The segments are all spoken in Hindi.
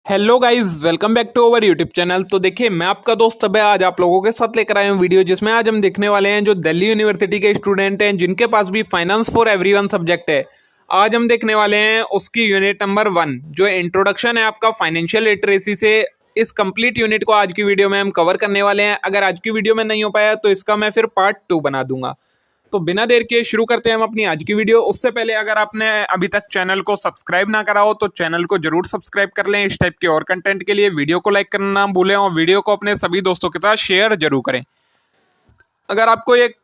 Hello guys, welcome back to our YouTube channel. तो देखिए, मैं आपका दोस्त अभय आज आप लोगों के साथ लेकर आया हूँ वीडियो, जिसमें आज हम देखने वाले हैं जो दिल्ली यूनिवर्सिटी के स्टूडेंट हैं जिनके पास भी फाइनेंस फॉर एवरीवन सब्जेक्ट है। आज हम देखने वाले हैं उसकी यूनिट नंबर 1 जो इंट्रोडक्शन है आपका फाइनेंशियल लिटरेसी से। इस कंप्लीट यूनिट को आज की वीडियो में हम कवर करने वाले हैं। अगर आज की वीडियो में नहीं हो पाया तो इसका मैं फिर पार्ट 2 बना दूंगा। तो बिना देर के शुरू करते हैं हम अपनी आज की वीडियो। उससे पहले अगर आपने अभी तक चैनल को सब्सक्राइब ना करा हो तो चैनल को जरूर सब्सक्राइब कर लें। इस टाइप के और कंटेंट के लिए वीडियो को लाइक करना ना भूलें और वीडियो को अपने सभी दोस्तों के साथ शेयर जरूर करें। अगर आपको एक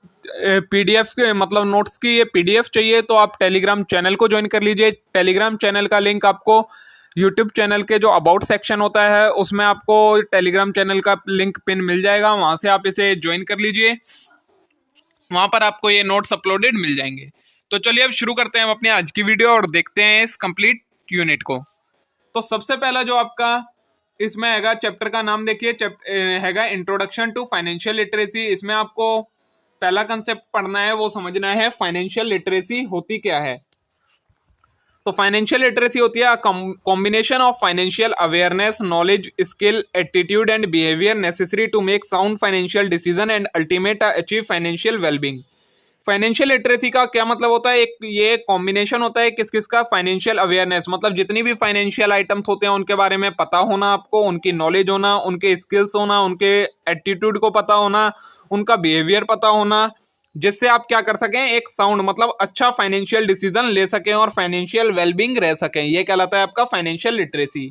पीडीएफ मतलब नोट्स की ये पीडीएफ चाहिए तो आप टेलीग्राम चैनल को ज्वाइन कर लीजिए। टेलीग्राम चैनल का लिंक आपको यूट्यूब चैनल के जो अबाउट सेक्शन होता है उसमें आपको टेलीग्राम चैनल का लिंक पिन मिल जाएगा, वहां से आप इसे ज्वाइन कर लीजिए। वहां पर आपको ये नोट्स अपलोडेड मिल जाएंगे। तो चलिए अब शुरू करते हैं हम अपनी आज की वीडियो और देखते हैं इस कंप्लीट यूनिट को। तो सबसे पहला जो आपका इसमें हैगा चैप्टर का नाम देखिए, हैगा इंट्रोडक्शन टू फाइनेंशियल लिटरेसी। इसमें आपको पहला कंसेप्ट पढ़ना है, वो समझना है फाइनेंशियल लिटरेसी होती क्या है। तो फाइनेंशियल लिटरेसी होती है combination of financial awareness, knowledge, skill, attitude and behaviour necessary to make sound financial decision and ultimate achieve financial wellbeing. Financial literacy का क्या मतलब होता है? एक ये कॉम्बिनेशन होता है किस किस का? फाइनेंशियल अवेयरनेस मतलब जितनी भी फाइनेंशियल आइटम्स होते हैं उनके बारे में पता होना आपको, उनकी नॉलेज होना, उनके स्किल्स होना, उनके एटीट्यूड को पता होना, उनका बिहेवियर पता होना, जिससे आप क्या कर सकें, एक साउंड मतलब अच्छा फाइनेंशियल डिसीजन ले सकें और फाइनेंशियल वेलबींग रह सकें। ये कहलाता है आपका फाइनेंशियल लिटरेसी।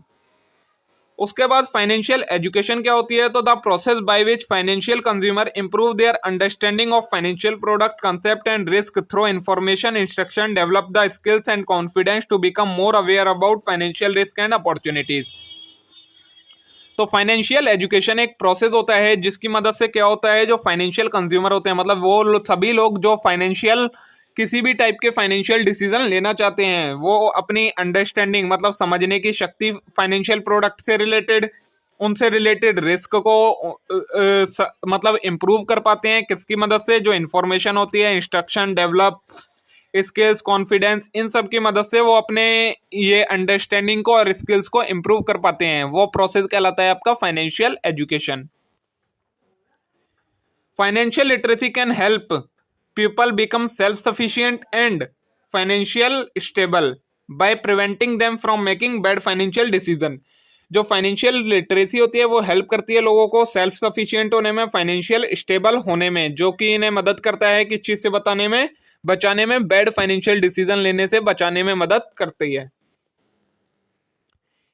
उसके बाद फाइनेंशियल एजुकेशन क्या होती है? तो the process by which financial consumer improve their understanding of financial product concept and risk through information instruction, develop the skills and confidence to become more aware about financial risk and opportunities. तो फाइनेंशियल एजुकेशन एक प्रोसेस होता है जिसकी मदद से क्या होता है, जो फाइनेंशियल कंज्यूमर होते हैं मतलब वो सभी लोग जो फाइनेंशियल किसी भी टाइप के फाइनेंशियल डिसीजन लेना चाहते हैं, वो अपनी अंडरस्टैंडिंग मतलब समझने की शक्ति फाइनेंशियल प्रोडक्ट से रिलेटेड, उनसे रिलेटेड रिस्क को मतलब इम्प्रूव कर पाते हैं। किसकी मदद से? जो इंफॉर्मेशन होती है, इंस्ट्रक्शन, डेवलप, स्किल्स, कॉन्फिडेंस, इन सब की मदद से वो अपने ये अंडरस्टैंडिंग को और स्किल्स को इम्प्रूव कर पाते हैं। वो प्रोसेस कहलाता है आपका financial education. Financial literacy can help people become self sufficient and financial stable by preventing them from making bad financial decision. जो फाइनेंशियल लिटरेसी होती है वो हेल्प करती है लोगों को सेल्फ सफिशिएंट होने में, फाइनेंशियल स्टेबल होने में, जो कि इन्हें मदद करता है किस चीज से बचाने में, बैड फाइनेंशियल डिसीजन लेने से बचाने में मदद करती है।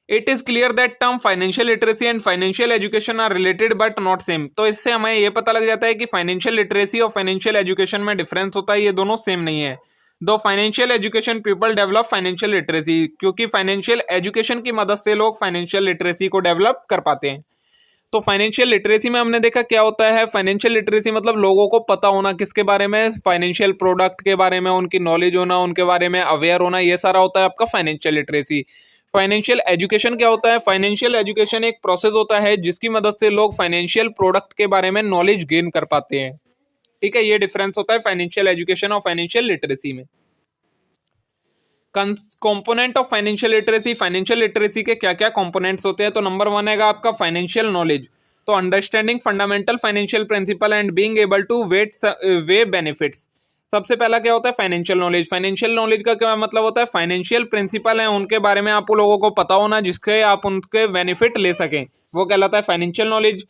It is clear that term financial literacy and financial education are related but not same. तो इससे हमें यह पता लग जाता है कि फाइनेंशियल लिटरेसी और फाइनेंशियल एजुकेशन में डिफरेंस होता है, ये दोनों सेम नहीं है। दो financial education people develop financial literacy, क्योंकि फाइनेंशियल एजुकेशन की मदद से लोग फाइनेंशियल लिटरेसी को डेवलप कर पाते हैं। तो फाइनेंशियल लिटरेसी में हमने देखा क्या होता है। फाइनेंशियल लिटरेसी मतलब लोगों को पता होना किसके बारे में, फाइनेंशियल प्रोडक्ट के बारे में, उनकी नॉलेज होना, उनके बारे में अवेयर होना, ये सारा होता है आपका फाइनेंशियल लिटरेसी। फाइनेंशियल एजुकेशन क्या होता है? फाइनेंशियल एजुकेशन एक प्रोसेस होता है जिसकी मदद से लोग फाइनेंशियल प्रोडक्ट के बारे में नॉलेज गेन कर पाते हैं। ठीक है, ये डिफरेंस होता है फाइनेंशियल एजुकेशन और फाइनेंशियल लिटरेसी में। Component of financial literacy, financial literacy के क्या क्या कंपोनेंट्स होते हैं? तो नंबर 1 है आपका फाइनेंशियल नॉलेज। तो understanding fundamental financial principle and being able to weigh benefits. सबसे पहला क्या होता है? Financial knowledge. फाइनेंशियल नॉलेज का क्या मतलब होता है? फाइनेंशियल प्रिंसिपल है उनके बारे में आप लोगों को पता होना जिसके आप उनके बेनिफिट ले सकें, वो कहलाता है फाइनेंशियल नॉलेज।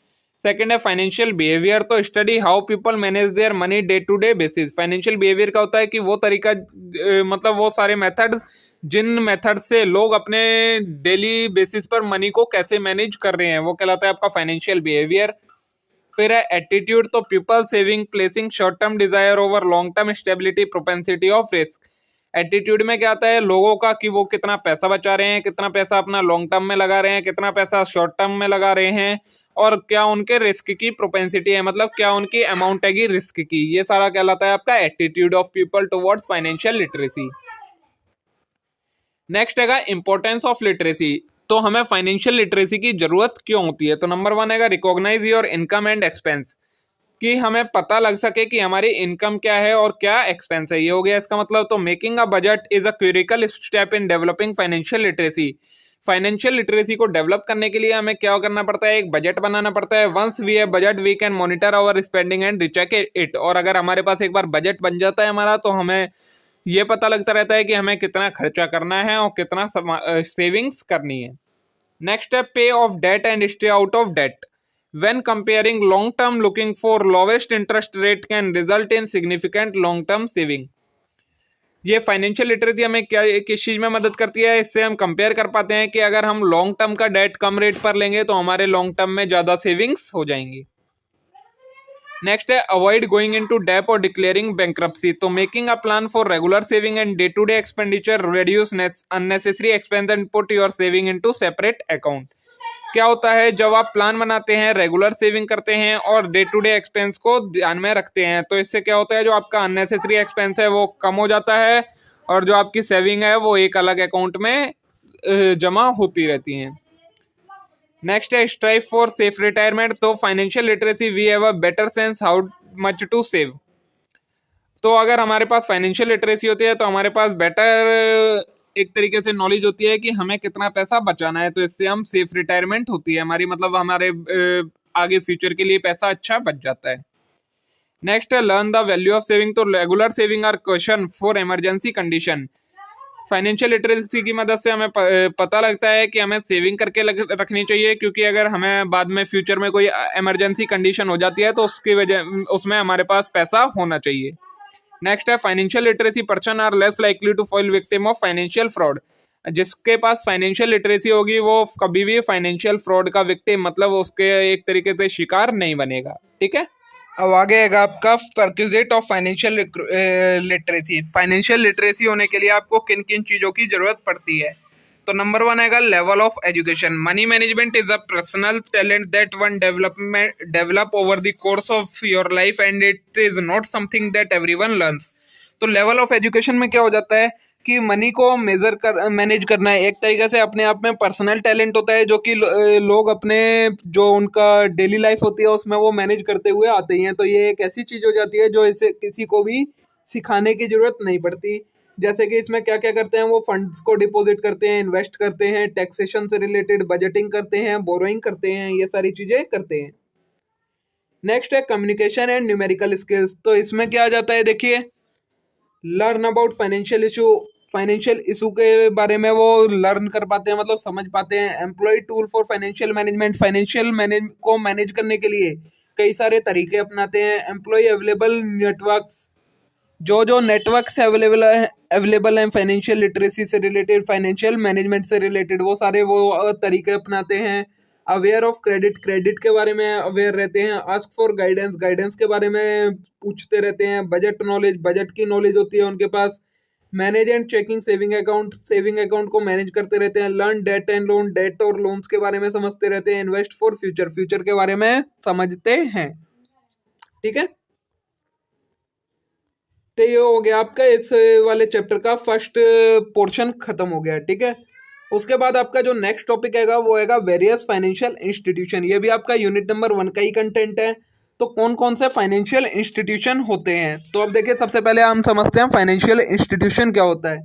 सेकंड है फाइनेंशियल बिहेवियर। तो study how people manage their money day to day basis. Financial behaviour का होता है कि वो तरीका मतलब वो सारे मेथड जिन मेथड से लोग अपने डेली बेसिस पर मनी को कैसे मैनेज कर रहे हैं, वो कहलाता है आपका फाइनेंशियल बिहेवियर। फिर है एटीट्यूड। तो people saving placing short term desire over long term stability propensity of risk. Attitude में क्या आता है लोगों का कि वो कितना पैसा बचा रहे हैं, कितना पैसा अपना लॉन्ग टर्म में लगा रहे हैं, कितना पैसा शॉर्ट टर्म में लगा रहे हैं, और क्या उनके रिस्क की प्रोपेंसिटी है मतलब क्या उनकी अमाउंट है रिस्क की। ये सारा कहलाता है आपका attitude of people towards financial literacy. Next है इंपॉर्टेंस ऑफ लिटरेसी। तो हमें फाइनेंशियल लिटरेसी की जरूरत क्यों होती है? तो नंबर 1 है recognise your income and expense, कि हमें पता लग सके कि हमारी इनकम क्या है और क्या एक्सपेंस है, ये हो गया इसका मतलब। तो making a budget is a critical step in developing financial literacy, financial literacy को डेवलप करने के लिए हमें क्या करना पड़ता है, एक बजट बनाना पड़ता है। Once we have budget we can monitor our spending and recheck it. और अगर हमारे पास एक बार बजट बन जाता है हमारा, तो हमें ये पता लगता रहता है कि हमें कितना खर्चा करना है और कितना सेविंग्स करनी है। नेक्स्ट है pay off debt and stay out of debt. When comparing long term, looking for lowest interest rate can result in significant long term saving। ये फाइनेंशियल लिटरेसी हमें क्या किस चीज में मदद करती है, इससे हम कंपेयर कर पाते हैं कि अगर हम लॉन्ग टर्म का डेट कम रेट पर लेंगे तो हमारे लॉन्ग टर्म में ज्यादा सेविंग्स हो जाएंगी। नेक्स्ट है अवॉइड गोइंग इनटू डेट और डिक्लेयरिंग बैंक्रप्सी। तो making a plan for regular saving and day to day expenditure, reduce unnecessary expense and put your saving into separate account. क्या होता है, जब आप प्लान बनाते हैं, रेगुलर सेविंग करते हैं और डे टू डे एक्सपेंस को ध्यान में रखते हैं, तो इससे क्या होता है, जो आपका अननेसेसरी एक्सपेंस है वो कम हो जाता है और जो आपकी सेविंग है वो एक अलग अकाउंट में जमा होती रहती हैं। नेक्स्ट है स्ट्राइव फॉर सेफ रिटायरमेंट। तो financial literacy we have a better sense how much to save. तो अगर हमारे पास फाइनेंशियल लिटरेसी होती है तो हमारे पास बेटर एक तरीके से नॉलेज होती है कि हमें कितना पैसा बचाना है, तो इससे हम सेफ रिटायरमेंट होती है हमारी, मतलब हमारे आगे फ्यूचर के लिए पैसा अच्छा बच जाता है। नेक्स्ट है learn the value of saving. तो regular saving are cushion for emergency condition. Financial literacy की मदद से हमें पता लगता है कि हमें सेविंग करके रखनी चाहिए, क्योंकि अगर हमें बाद में फ्यूचर में कोई इमरजेंसी कंडीशन हो जाती है तो उसकी वजह उसमें हमारे पास पैसा होना चाहिए। नेक्स्ट है financial literacy person are less likely to fall victim of financial fraud. जिसके पास फाइनेंशियल लिटरेसी होगी वो कभी भी फाइनेंशियल फ्रॉड का विक्टिम, मतलब उसके एक तरीके से शिकार नहीं बनेगा। ठीक है, अब आगे आएगा आपका perquisite of financial literacy. Financial literacy होने के लिए आपको किन किन चीज़ों की जरूरत पड़ती है। तो नंबर 1 आएगा level of education. Money management is a personal talent that one develop over the course of your life and it is not something that everyone learns. तो लेवल ऑफ एजुकेशन में क्या हो जाता है कि मनी को मैनेज करना है, एक तरीके से अपने आप में पर्सनल टैलेंट होता है, जो कि लोग अपने जो उनका डेली लाइफ होती है उसमें वो मैनेज करते हुए आते ही हैं। तो ये एक ऐसी चीज़ हो जाती है जो इसे किसी को भी सिखाने की जरूरत नहीं पड़ती। जैसे कि इसमें क्या क्या करते हैं, वो फंड्स को डिपॉजिट करते हैं, इन्वेस्ट करते हैं, टैक्सेशन से रिलेटेड बजटिंग करते हैं, बोरोइंग करते हैं, ये सारी चीज़ें करते हैं। नेक्स्ट है कम्युनिकेशन एंड न्यूमेरिकल स्किल्स। तो इसमें क्या आ जाता है, देखिए लर्न अबाउट फाइनेंशियल इशू के बारे में वो लर्न कर पाते हैं, मतलब समझ पाते हैं। Employ tool for financial management, को मैनेज करने के लिए कई सारे तरीके अपनाते हैं। एम्प्लॉय अवेलेबल नेटवर्क्स, जो नेटवर्क्स अवेलेबल हैं फाइनेंशियल लिटरेसी से रिलेटेड, फाइनेंशियल मैनेजमेंट से रिलेटेड, वो सारे वो तरीके अपनाते हैं। अवेयर ऑफ क्रेडिट के बारे में अवेयर रहते हैं। आस्क फॉर गाइडेंस के बारे में पूछते रहते हैं। बजट की नॉलेज होती है उनके पास। Manage and checking saving account को मैनेज करते रहते हैं। Learn debt and loan, debt और लोन्स के बारे में समझते रहते हैं। इन्वेस्ट फॉर फ्यूचर के बारे में समझते हैं। ठीक है, तो ये हो गया आपका इस वाले चैप्टर का फर्स्ट पोर्शन खत्म हो गया। ठीक है, उसके बाद आपका जो नेक्स्ट टॉपिक आएगा वो आएगा वेरियस फाइनेंशियल इंस्टीट्यूशन। ये भी आपका यूनिट नंबर 1 का ही कंटेंट है। तो कौन कौन से फाइनेंशियल इंस्टीट्यूशन होते हैं, तो अब देखिए सबसे पहले हम समझते हैं फाइनेंशियल इंस्टीट्यूशन क्या होता है।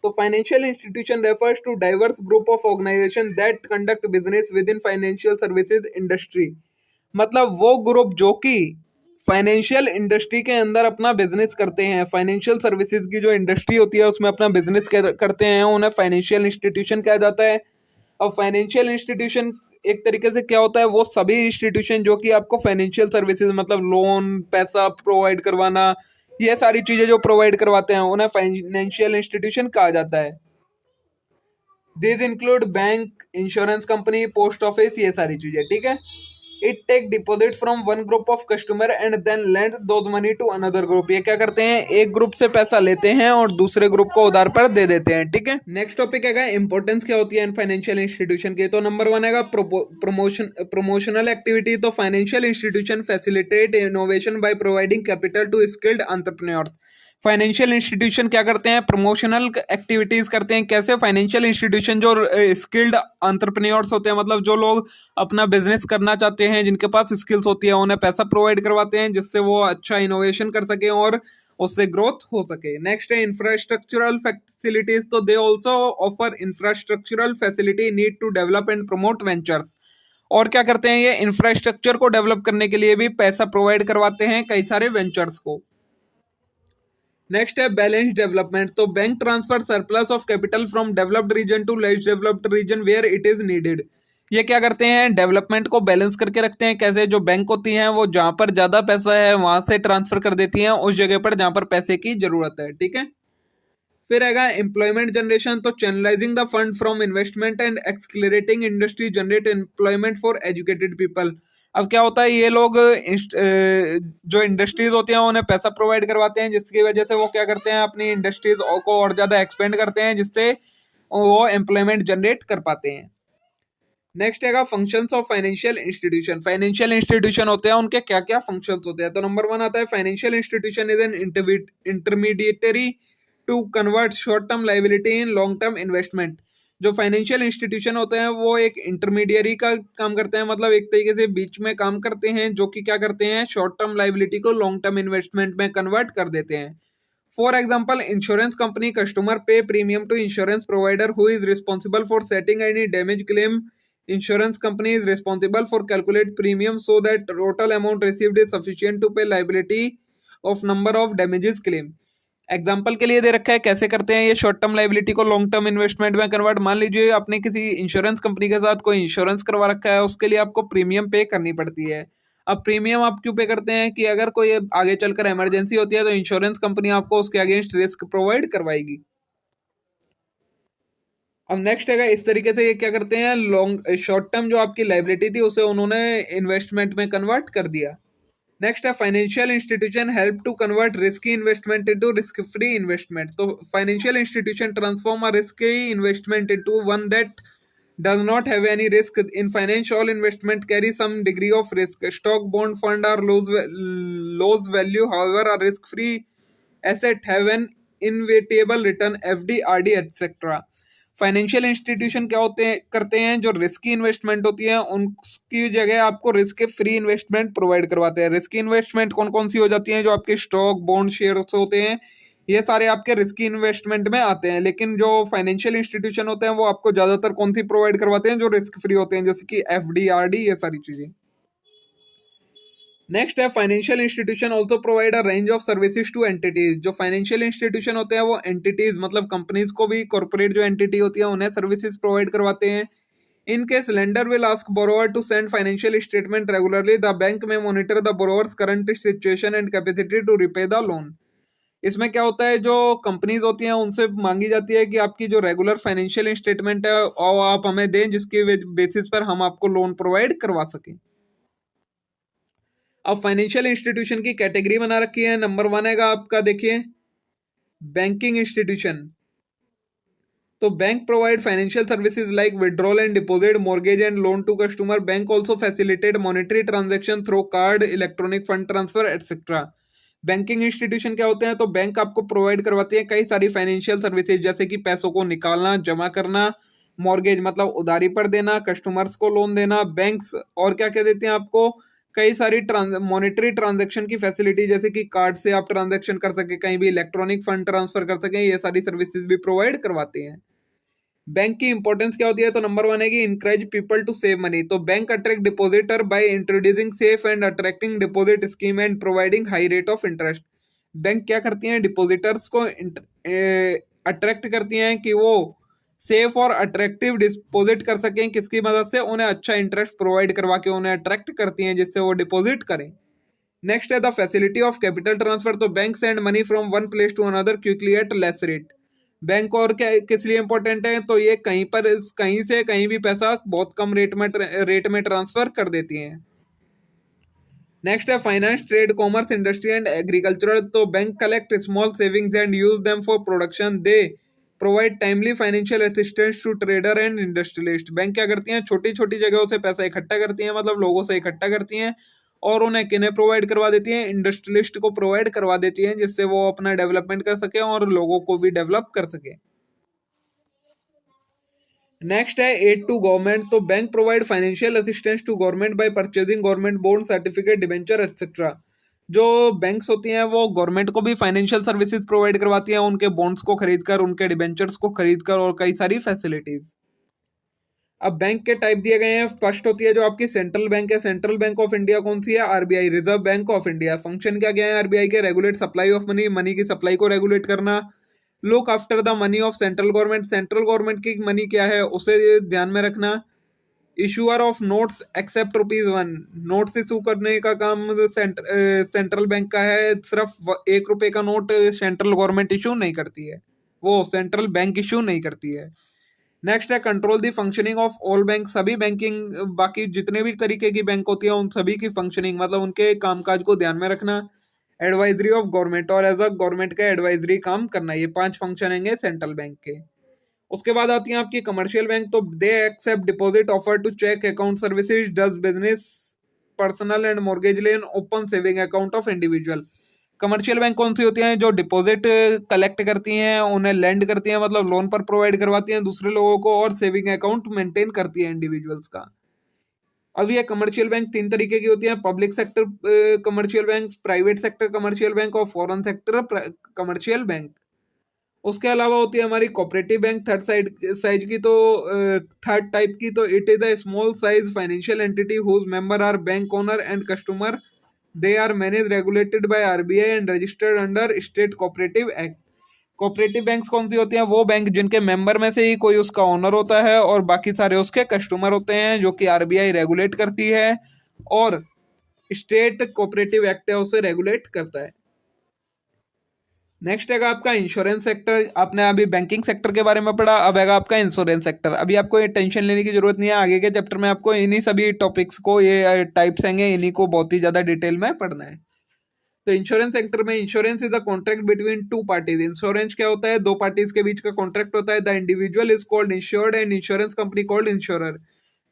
तो financial institution refers to diverse group of organisation that conduct business within financial services industry. मतलब वो ग्रुप जो कि फाइनेंशियल इंडस्ट्री के अंदर अपना बिजनेस करते हैं, फाइनेंशियल सर्विसेज की जो इंडस्ट्री होती है उसमें अपना बिजनेस करते हैं, उन्हें फाइनेंशियल इंस्टीट्यूशन कहा जाता है। अब फाइनेंशियल इंस्टीट्यूशन एक तरीके से क्या होता है, वो सभी इंस्टीट्यूशन जो कि आपको फाइनेंशियल सर्विसेज मतलब लोन, पैसा प्रोवाइड करवाना, ये सारी चीजें जो प्रोवाइड करवाते हैं उन्हें फाइनेंशियल इंस्टीट्यूशन कहा जाता है। This include bank, insurance company, post office, ये सारी चीजें। ठीक है, it take deposit from one group of customer and then lend those money to another group. ये क्या करते हैं, एक ग्रुप से पैसा लेते हैं और दूसरे ग्रुप को उधार पर दे देते हैं। ठीक है, नेक्स्ट टॉपिक है इंपॉर्टेंस क्या होती है इन फाइनेंशियल इंस्टीट्यूशन की। तो नंबर 1 है प्रमोशनल एक्टिविटी। तो financial institution facilitate innovation by providing capital to skilled entrepreneurs. Financial institution क्या करते हैं, प्रमोशनल एक्टिविटीज करते हैं। कैसे, फाइनेंशियल इंस्टीट्यूशन जो स्किल्ड एंटरप्रेन्योर्स होते हैं, मतलब जो लोग अपना बिजनेस करना चाहते हैं, जिनके पास स्किल्स होती है, उन्हें पैसा प्रोवाइड करवाते हैं जिससे वो अच्छा इनोवेशन कर सकें और उससे ग्रोथ हो सके। नेक्स्ट है इंफ्रास्ट्रक्चरल फैसिलिटीज, तो they also offer infrastructural facility need to develop and promote ventures. और क्या करते हैं ये इंफ्रास्ट्रक्चर को डेवलप करने के लिए भी पैसा प्रोवाइड करवाते हैं कई सारे वेंचर्स को। नेक्स्ट है बैलेंस डेवलपमेंट, तो bank transfer surplus of capital from developed region to less developed region where it is needed. ये क्या करते हैं डेवलपमेंट को बैलेंस करके रखते हैं। कैसे? जो बैंक होती हैं वो जहां पर ज्यादा पैसा है वहां से ट्रांसफर कर देती हैं उस जगह पर जहां पर पैसे की जरूरत है। ठीक है। फिर आएगा एम्प्लॉयमेंट जनरेशन, तो channelizing the fund from investment and accelerating industry generate employment for educated people. अब क्या होता है ये लोग जो इंडस्ट्रीज होती हैं उन्हें पैसा प्रोवाइड करवाते हैं जिसकी वजह से वो क्या करते हैं अपनी इंडस्ट्रीज को और ज्यादा एक्सपेंड करते हैं जिससे वो एम्प्लॉयमेंट जनरेट कर पाते हैं। नेक्स्ट है functions of financial institution. Financial institution होते हैं उनके क्या क्या फंक्शंस होते हैं। तो नंबर वन आता है financial institution is an intermediary to convert short term liability in long term investment. जो फाइनेंशियल इंस्टीट्यूशन होते हैं वो एक इंटरमीडियरी का काम करते हैं, मतलब एक तरीके से बीच में काम करते हैं जो कि क्या करते हैं शॉर्ट टर्म लाइबिलिटी को लॉन्ग टर्म इन्वेस्टमेंट में कन्वर्ट कर देते हैं। For example insurance company customer pay premium to insurance provider who is responsible for setting any damage claim. Insurance company is responsible for calculate premium so that total amount received is sufficient to pay liability of number of damages claim। Example के लिए दे रखा है कैसे करते हैं ये शॉर्ट टर्म लाइबिलिटी को लॉन्ग टर्म इन्वेस्टमेंट में कन्वर्ट। मान लीजिए आपने किसी इंश्योरेंस कंपनी के साथ कोई इंश्योरेंस करवा रखा है, उसके लिए आपको प्रीमियम पे करनी पड़ती है। अब प्रीमियम आप क्यों पे करते हैं कि अगर कोई आगे चलकर इमरजेंसी होती है तो इंश्योरेंस कंपनी आपको उसके अगेंस्ट रिस्क प्रोवाइड करवाएगी। अब नेक्स्ट है इस तरीके से ये क्या करते हैं लॉन्ग शॉर्ट टर्म जो आपकी लाइबिलिटी थी उसे उन्होंने इन्वेस्टमेंट में कन्वर्ट कर दिया। नेक्स्ट है financial institution help to convert risky investment into risk free investment. तो financial institution transform a risky investment into one that does not have any risk in finance. All investment carry some degree of risk. Stock, bond, fund are lose value, however a risk free asset have an inevitable return, FD, RD, etc. Financial institution क्या होते हैं करते हैं जो रिस्की इन्वेस्टमेंट होती है उनकी जगह आपको रिस्क फ्री इन्वेस्टमेंट प्रोवाइड करवाते हैं। रिस्की इन्वेस्टमेंट कौन कौन सी हो जाती हैं? जो आपके स्टॉक, बॉन्ड, शेयर्स होते हैं ये सारे आपके रिस्की इन्वेस्टमेंट में आते हैं। लेकिन जो फाइनेंशियल इंस्टीट्यूशन होते हैं वो आपको ज्यादातर कौन सी प्रोवाइड करवाते हैं? जो रिस्क फ्री होते हैं, जैसे कि FD, RD, ये सारी चीजें। नेक्स्ट है financial institution also provide a range of services two entities. जो फाइनेंशियल इंस्टीट्यूशन होते हैं वो एंटिटीज मतलब कंपनीज को भी, कॉर्पोरेट जो एंटिटी होती है उन्हें सर्विसेज प्रोवाइड करवाते हैं। In case lender will ask borrower to send financial statement regularly, the bank may monitor the borrower's current situation and capacity to repay the loan. इसमें क्या होता है जो कंपनीज होती हैं उनसे मांगी जाती है कि आपकी जो रेगुलर फाइनेंशियल स्टेटमेंट है और आप हमें दें जिसके बेसिस पर हम आपको लोन प्रोवाइड करवा सकें। अब फाइनेंशियल इंस्टीट्यूशन की कैटेगरी बना रखी है। नंबर वन है आपका देखिए बैंकिंग इंस्टीट्यूशन। तो bank provide financial services like withdrawal and deposit, mortgage and loan to customer. Bank also facilitate monetary transaction through card, electronic fund transfer etcetera. Banking institution क्या होते हैं? तो बैंक आपको प्रोवाइड करवाती है कई सारी फाइनेंशियल सर्विसेज जैसे कि पैसों को निकालना, जमा करना, मॉर्गेज मतलब उधारी पर देना, कस्टमर्स को लोन देना। बैंक्स और क्या क्या देते हैं आपको? कई सारी मॉनेटरी ट्रांजैक्शन की फैसिलिटी जैसे कि कार्ड से आप ट्रांजैक्शन कर सके, कहीं भी इलेक्ट्रॉनिक फंड ट्रांसफर कर सके, ये सारी सर्विसेज भी प्रोवाइड करवाते हैं। बैंक की इंपॉर्टेंस क्या होती है? तो नंबर वन है कि encourage people to save money. तो bank attract depositor by introducing safe and attracting deposit scheme and providing high rate of interest. Bank क्या करती हैं डिपॉजिटर्स को अट्रैक्ट करती हैं कि वो सेफ और अट्रैक्टिव डिपॉजिट कर सकें। किसकी मदद से? उन्हें अच्छा इंटरेस्ट प्रोवाइड करवा के उन्हें अट्रैक्ट करती हैं जिससे वो डिपॉजिट करें। नेक्स्ट है the facility of capital transfer. तो bank send money from one place to another quickly at less rate. Bank और क्या किस लिए इंपॉर्टेंट है? तो ये कहीं से कहीं भी पैसा बहुत कम रेट में ट्रांसफर कर देती हैं। नेक्स्ट है finance, trade, commerce, industry and agricultural. तो bank collect small savings and use them for production. They provide timely financial assistance to trader and industrialist. Bank क्या करती हैं छोटी छोटी जगहों से पैसा इकट्ठा करती हैं, मतलब लोगों से इकट्ठा करती हैं और उन्हें किन्हें प्रोवाइड करवा देती हैं? इंडस्ट्रियलिस्ट को प्रोवाइड करवा देती हैं जिससे वो अपना डेवलपमेंट कर सके और लोगों को भी डेवलप कर सके। नेक्स्ट है एड टू गवर्नमेंट। तो bank provide financial assistance to government by purchasing government bond, certificate, debenture etcetera. जो बैंक्स होती हैं वो गवर्नमेंट को भी फाइनेंशियल सर्विसेज प्रोवाइड करवाती हैं, उनके बॉन्ड्स को खरीदकर, उनके डिबेंचर्स को खरीदकर और कई सारी फैसिलिटीज। अब बैंक के टाइप दिए गए हैं। फर्स्ट होती है जो आपकी सेंट्रल बैंक है। सेंट्रल बैंक ऑफ इंडिया कौन सी है? RBI, Reserve Bank of India. Function क्या क्या है आरबीआई के? Regulate supply of money, money की सप्लाई को रेगुलेट करना। Look after the money of central government, central government की मनी क्या है उसे ध्यान में रखना। Issuer of notes except ₹1, notes issue करने का काम सेंट्रल बैंक का है। सिर्फ ₹1 का नोट सेंट्रल गवर्नमेंट इशू नहीं करती है, वो सेंट्रल बैंक इशू नहीं करती है। नेक्स्ट है control the functioning of all bank, सभी बैंकिंग, बाकी जितने भी तरीके की बैंक होती है उन सभी की फंक्शनिंग, मतलब उनके कामकाज को ध्यान में रखना। एडवाइजरी ऑफ गवर्नमेंट, और एज अ गवर्नमेंट का एडवाइजरी काम करना। ये 5 फंक्शन होंगे सेंट्रल बैंक के। उसके बाद आती है आपकी कमर्शियल बैंक। तो they accept deposit, offer to check account services, does business, personal and mortgage loan, open saving account of individual. Commercial bank कौन सी होती हैं? जो डिपॉजिट कलेक्ट करती हैं, उन्हें लेंड करती हैं, मतलब लोन पर प्रोवाइड करवाती हैं दूसरे लोगों को, और सेविंग अकाउंट मेंटेन करती है इंडिविजुअल्स का। अब ये कमर्शियल बैंक 3 तरीके की होती है: public sector commercial bank, private sector commercial bank और फॉरेन सेक्टर कमर्शियल बैंक। उसके अलावा होती है हमारी कोऑपरेटिव बैंक, थर्ड साइज की। तो थर्ड टाइप की, तो it is a small size financial entity whose member are bank owner and customer, they are manage regulated by RBI and registered under state cooperative act. Cooperative banks कौन सी होती हैं? वो बैंक जिनके मेंबर में से ही कोई उसका ओनर होता है और बाकी सारे उसके कस्टमर होते हैं, जो कि आरबीआई रेगुलेट करती है और स्टेट कोऑपरेटिव एक्ट है उसे रेगुलेट करता है। नेक्स्ट है आपका इंश्योरेंस सेक्टर। आपने अभी बैंकिंग सेक्टर के बारे में पढ़ा, अब है आपका इंश्योरेंस सेक्टर। अभी आपको ये टेंशन लेने की जरूरत नहीं है, आगे के चैप्टर में आपको इन्हीं सभी टॉपिक्स को, ये टाइप्स हैं, इन्हीं को बहुत ही ज्यादा डिटेल में पढ़ना है। तो इंश्योरेंस सेक्टर में, insurance is a contract between 2 parties. Insurance क्या होता है? 2 पार्टीज के बीच का कॉन्ट्रैक्ट होता है। The individual is called insured and insurance company called insurer.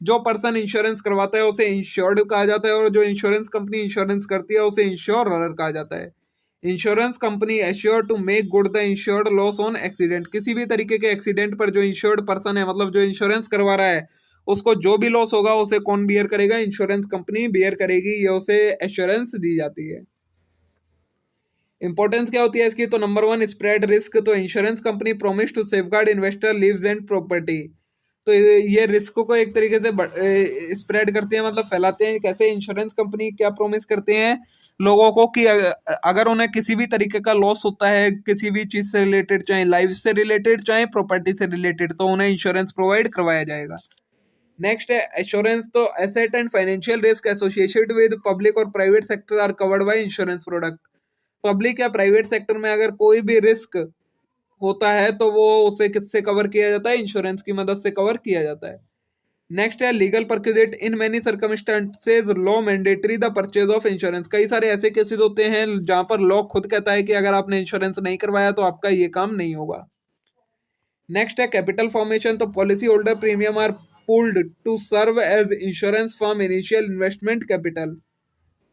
जो पर्सन इंश्योरेंस करवाता है उसे इंश्योर्ड कहा जाता है, और जो इंश्योरेंस कंपनी इंश्योरेंस करती है उसे इंश्योरर कहा जाता है। Insurance company assure to make good the insured loss on accident. किसी भी तरीके के एक्सीडेंट पर जो इंश्योर्ड पर्सन है, मतलब जो इंश्योरेंस करवा रहा है, उसको जो भी लॉस होगा उसे कौन बियर करेगा? इंश्योरेंस कंपनी बियर करेगी, ये उसे एश्योरेंस दी जाती है। इंपॉर्टेंस क्या होती है इसकी? तो नंबर 1 स्प्रेड रिस्क। तो insurance company promise to safeguard investor lives and property. तो ये रिस्क को एक तरीके से स्प्रेड करते हैं, मतलब फैलाते हैं। कैसे? इंश्योरेंस कंपनी क्या प्रोमिस करते हैं लोगों को कि अगर उन्हें किसी भी तरीके का लॉस होता है किसी भी चीज से रिलेटेड, चाहे लाइफ से रिलेटेड चाहे प्रॉपर्टी से रिलेटेड, तो उन्हें इंश्योरेंस प्रोवाइड करवाया जाएगा। नेक्स्ट है एश्योरेंस। तो asset and financial risk associated with public और private sector are covered by insurance product. Public या प्राइवेट सेक्टर में अगर कोई भी रिस्क होता है तो वो उसे किससे कवर किया जाता है? इंश्योरेंस की मदद से कवर किया जाता है। नेक्स्ट है legal perquisite. In many circumstances law mandatory the purchase of insurance. कई सारे ऐसे केसेस होते हैं जहां पर लॉ खुद कहता है कि अगर आपने इंश्योरेंस नहीं करवाया तो आपका ये काम नहीं होगा। नेक्स्ट है कैपिटल फॉर्मेशन। तो policy holder premium are pulled to serve as insurance form initial investment capital.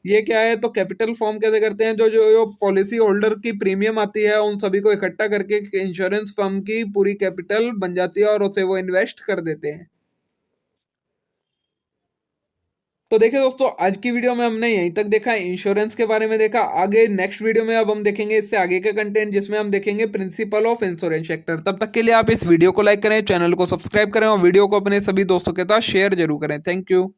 ये क्या है? तो कैपिटल फॉर्म कैसे करते हैं? जो जो जो पॉलिसी होल्डर की प्रीमियम आती है उन सभी को इकट्ठा करके इंश्योरेंस फर्म की पूरी कैपिटल बन जाती है और उसे वो इन्वेस्ट कर देते हैं। तो देखिए दोस्तों, आज की वीडियो में हमने यहीं तक देखा, इंश्योरेंस के बारे में देखा। आगे नेक्स्ट वीडियो में अब हम देखेंगे इससे आगे का कंटेंट, जिसमें हम देखेंगे प्रिंसिपल ऑफ इंश्योरेंस सेक्टर। तब तक के लिए आप इस वीडियो को लाइक करें, चैनल को सब्सक्राइब करें और वीडियो को अपने सभी दोस्तों के साथ शेयर जरूर करें। Thank you.